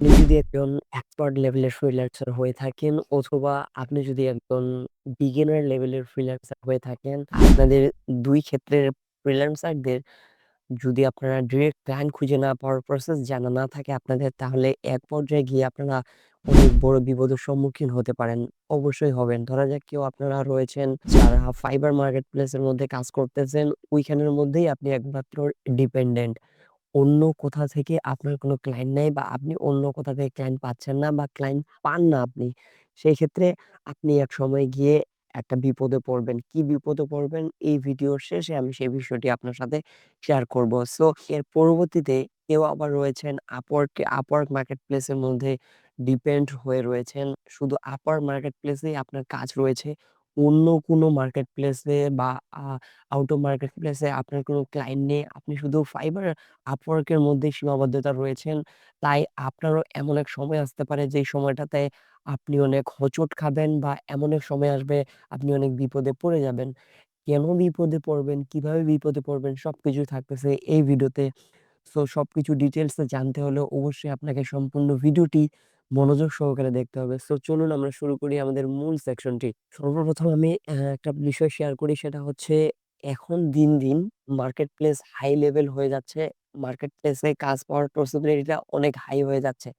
আপনি যদি একজন এক্সপার্ট লেভেলের ফ্রিল্যান্সার হয়ে থাকেন অথবা আপনি যদি একজন বিগিনার লেভেলের ফ্রিল্যান্সার হয়ে থাকেন, আপনাদের ২ ক্ষেত্রের ফ্রিল্যান্সারদের যদি আপনারা ডিরেক্ট ক্লায়েন্ট খুঁজে না পাওয়ার প্রসেস জানা না থাকে আপনাদের, তাহলে এক পর্যায়ে গিয়ে আপনারা অনেক বড় বিপদের সম্মুখীন হতে পারেন। অবশ্যই হবেন। ধরা যাক কেউ আপনারা রয়েছেন যারা Fiverr মার্কেট প্লেস এর মধ্যে কাজ করতেছেন, ওইখানের মধ্যেই আপনি একমাত্র ডিপেন্ডেন্ট। অন্য কোথা থেকে আপনার কোনো ক্লায়েন্ট নাই বা আপনি অন্য কোথা থেকে ক্লায়েন্ট পাচ্ছেন না বা ক্লায়েন্ট পান না আপনি। সেই ক্ষেত্রে আপনি একসময় গিয়ে একটা বিপদে পড়বেন। কি বিপদে পড়বেন? এই ভিডিওর শেষে আমি সেই বিষয়টি আপনার সাথে শেয়ার করব। সো এর পরবর্তীতে কেউ আবার রয়েছেন Upwork মার্কেট প্লেস এর মধ্যে ডিপেন্ড হয়ে রয়েছেন। শুধু Upwork মার্কেট প্লেসেই আপনার কাজ রয়েছে। অন্য কোনো মার্কেট প্লেসে বা আ আউট অফ মার্কেট প্লেসে আপনার কোনো ক্লায়েন্ট নেই। আপনি শুধু Fiverr Upwork এর মধ্যেই সীমাবদ্ধতা রয়েছেন। তাই আপনারও এমন এক সময় আসতে পারে যেই সময়টাতে আপনি অনেক হোঁচট খাবেন বা এমন এক সময় আসবে আপনি অনেক বিপদে পড়ে যাবেন। কেন বিপদে পড়বেন, কিভাবে বিপদে পড়বেন সবকিছু থাকতেছে এই ভিডিওতে। সো সবকিছু ডিটেইলস এ জানতে হলে অবশ্যই আপনাকে সম্পূর্ণ ভিডিওটি মনোযোগ সহকারে দেখতে হবে। সো চলুন আমরা শুরু করি আমাদের মূল সেকশনটি। সর্বপ্রথম আমি একটা বিষয় শেয়ার করি, সেটা হচ্ছে এখন দিন, দিন মার্কেট প্লেস হাই লেভেল হয়ে যাচ্ছে। মার্কেট প্লেসে কাজ পাওয়ার পসিবিলিটিটা অনেক হাই হয়ে যাচ্ছে।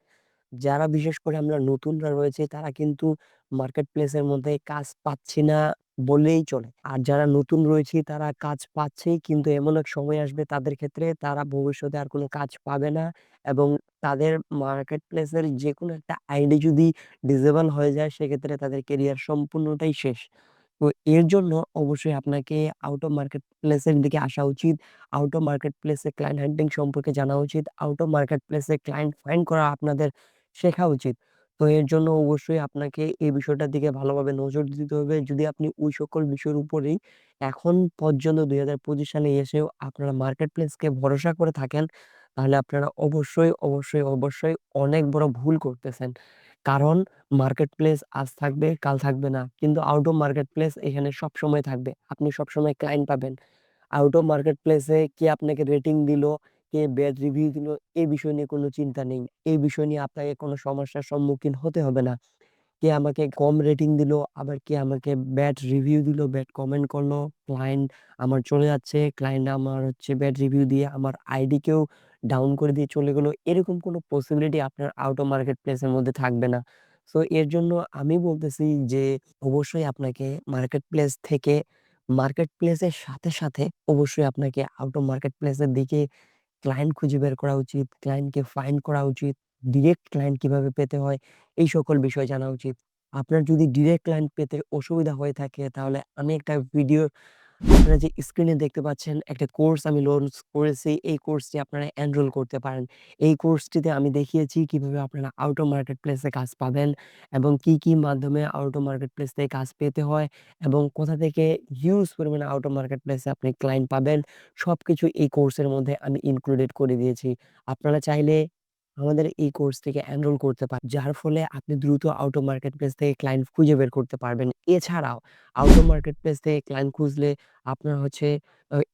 যারা বিশেষ করে আমরা নতুনরা রয়েছি তারা কিন্তু মার্কেট প্লেসের মধ্যে কাজ পাচ্ছি না বললেই চলে। আর যারা নতুন রয়েছি তারা কাজ পাচ্ছেই, কিন্তু এমন এক সময় আসবে তাদের ক্ষেত্রে তারা ভবিষ্যতে আর কোনো কাজ পাবে না এবং তাদের মার্কেট প্লেসের যেকোনো একটা আইডি যদি ডিসেবল হয়ে যায় সেক্ষেত্রে তাদের কেরিয়ার সম্পূর্ণটাই শেষ। তো এর জন্য অবশ্যই আপনাকে আউট অফ মার্কেট প্লেসের দিকে আসা উচিত। আউট অফ মার্কেট প্লেসে ক্লায়েন্ট হান্টিং সম্পর্কে জানা উচিত। আউট অফ মার্কেট প্লেসে ক্লায়েন্ট ফাইন্ড করা আপনাদের শেখা উচিত। তো এর জন্য অবশ্যই আপনাকে এই বিষয়টার দিকে ভালোভাবে নজর দিতে হবে। যদি আপনি ওই সকল বিষয়ের উপরেই এখন পর্যন্ত ২০২৫ সালে এসেও আপনারা মার্কেট প্লেসকে ভরসা করে থাকেন, তাহলে আপনারা অবশ্যই, অবশ্যই, অবশ্যই অনেক বড় ভুল করতেছেন। কারণ মার্কেট প্লেস আজ থাকবে, কাল থাকবে না। কিন্তু আউট অফ মার্কেট প্লেস এখানে সবসময় থাকবে। আপনি সবসময় ক্লায়েন্ট পাবেন। আউট অফ মার্কেট প্লেসে কে আপনাকে রেটিং দিল, কে ব্যাড রিভিউ দিল, এই বিষয় নিয়ে কোনো চিন্তা নেই। এই বিষয় নিয়ে আপনাকে কোনো সমস্যার সম্মুখীন হতে হবে না। কে আমাকে কম রেটিং দিলো, আবার কে আমাকে ব্যাড রিভিউ দিলো, ব্যাড কমেন্ট করলো। ক্লায়েন্ট আমার চলে যাচ্ছে, ক্লায়েন্ট আমার হচ্ছে ব্যাড রিভিউ দিয়ে আমার আইডিকেও ডাউন করে দিয়ে চলে গেলো। এরকম কোনো পসিবিলিটি আপনার আউট অফ মার্কেট প্লেস এর মধ্যে থাকবে না। সো এর জন্য আমি বলতেছি যে অবশ্যই আপনাকে মার্কেট প্লেস থেকে মার্কেট প্লেসের সাথে, সাথে অবশ্যই আপনাকে আউট অফ মার্কেট প্লেস এর দিকে ক্লায়েন্ট খুঁজে বের করা উচিত, ক্লায়েন্টকে ফাইন্ড করা উচিত, ডিরেক্ট ক্লায়েন্ট কিভাবে পেতে হয় এই সকল বিষয় জানা উচিত। আপনার যদি ডিরেক্ট ক্লায়েন্ট পেতে অসুবিধা হয়ে থাকে তাহলে আমি একটা ভিডিও আপনারা যে স্ক্রিনে দেখতে পাচ্ছেন একটা কোর্স আমি লঞ্চ করেছি। এই কোর্সটি আপনারা এনরোল করতে পারেন। এই কোর্সটিতে আমি দেখিয়েছি কিভাবে আপনারা আউট অফ মার্কেট প্লেসে কাজ পাবেন এবং কি, কি মাধ্যমে আউট অফ মার্কেট প্লেস থেকে কাজ পেতে হয় এবং কোথা থেকে হিউজ পরিমাণে আউট অফ মার্কেট প্লেসে আপনি ক্লায়েন্ট পাবেন। সবকিছু এই কোর্সের মধ্যে আমি ইনক্লুডেড করে দিয়েছি। আপনারা চাইলে আমাদের এই কোর্স থেকে এনরোল করতে পারেন। যার ফলে আপনি দ্রুত আউট অফ মার্কেট প্লেস থেকে ক্লায়েন্ট খুঁজে বের করতে পারবেন। এছাড়াও আউট অফ মার্কেট প্লেস থেকে ক্লায়েন্ট খুঁজলে আপনার হচ্ছে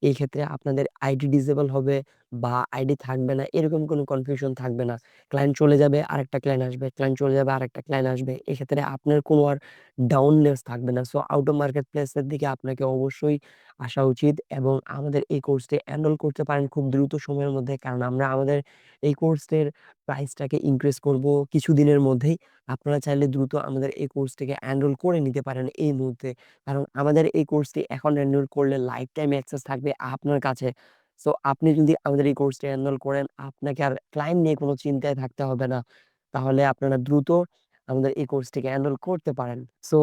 এই ক্ষেত্রে আপনাদের আইডি ডিসেবল হবে বা আইডি থাকবে না, এরকম কোনো কনফিউশন থাকবে না। ক্লায়েন্ট চলে যাবে, আরেকটা ক্লায়েন্ট আসবে, ক্লায়েন্ট চলে যাবে, আরেকটা ক্লায়েন্ট আসবে। এক্ষেত্রে আপনার কোনো আর ডাউননেস থাকবে না। So out of market place এর দিকে আপনাকে অবশ্যই আসা উচিত এবং আমাদের এই কোর্সটি এনরোল করতে পারেন খুব দ্রুত সময়ের মধ্যে। কারণ আমরা আমাদের এই কোর্সের প্রাইসটাকে ইনক্রিজ করব কিছুদিনের মধ্যেই। আপনারা চাইলে দ্রুত আমাদের এই কোর্সটিকে এনরোল করে নিতে পারেন এই মুহূর্তে। কারণ আমাদের এই কোর্সটি এখন এনরোল করলে লাইফ টাইম অ্যাক্সেস থাকবে আপনার কাছে। সো আপনি যদি আমাদের এই কোর্সটি এনরোল করেন, আপনাকে আর ক্লায়েন্ট নিয়ে কোনো চিন্তায় থাকতে হবে না। তাহলে আপনারা দ্রুত আমাদের এই কোর্সটিকে এনরোল করতে পারেন। সো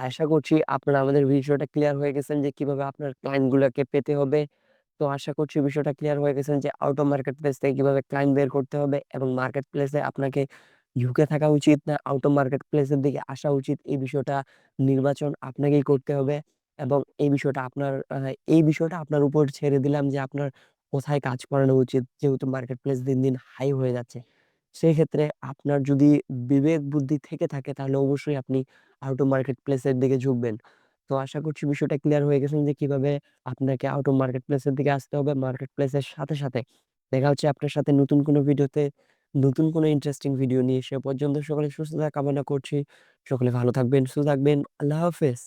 আশা করছি আপনারা আমাদের বিষয়টা ক্লিয়ার হয়ে গেছেন যে কিভাবে আপনার ক্লায়েন্ট গুলাকে পেতে হবে। তো আশা করছি বিষয়টা ক্লিয়ার হয়ে গেছেন যে আউট অফ মার্কেট প্লেস থেকে কিভাবে ক্লায়েন্ট বের করতে হবে এবং মার্কেট প্লেসে আপনাকে ঝুঁকে থাকা উচিত না আউট অফ মার্কেট প্লেসের দিকে আসা উচিত। এই বিষয়টা নির্বাচন আপনাকেই করতে হবে এবং এই বিষয়টা আপনার উপর ছেড়ে দিলাম যে আপনার কোথায় কাজ করানো উচিত। যেহেতু মার্কেট প্লেস দিন, দিন হাই হয়ে যাচ্ছে। সেক্ষেত্রে আপনার যদি বিবেক বুদ্ধি থেকে থাকে তাহলে অবশ্যই আপনি আউট অফ মার্কেট প্লেস এর দিকে ঝুঁকবেন। তো আশা করছি বিষয়টা ক্লিয়ার হয়ে গেছেন যে কিভাবে আপনাকে আউট অফ মার্কেট প্লেস এর দিকে আসতে হবে। মার্কেট প্লেস এর সাথে, সাথে দেখা হচ্ছে আপনার সাথে নতুন কোনো ভিডিওতে। নতুন কোনো ইন্টারেস্টিং ভিডিও নিয়ে সে পর্যন্ত সকলের সুস্থতা কামনা করছি। সকলে ভালো থাকবেন, সুস্থ থাকবেন। আল্লাহ হাফেজ।